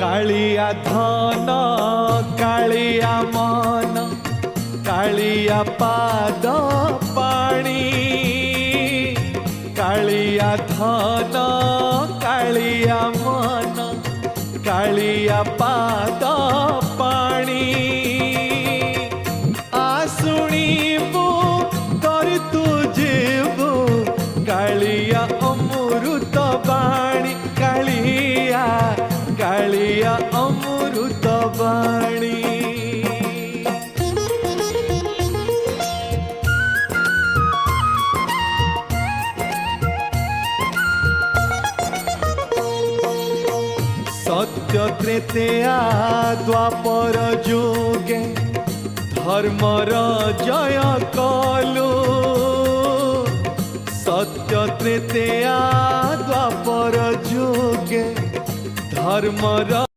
कालिया धन कालिया मन कालिया पाद पाणी कालिया धन कालिया मन कालिया पाद पाणी आसुणीबू कर तू जीवू कालिया अमृत बाणी कालिया कालिया अमृत बाणी सत्य त्रेतेया द्वापर जुगे धर्मर जय कलु सत्य त्रेतेया द्वापर जुगे धर्मर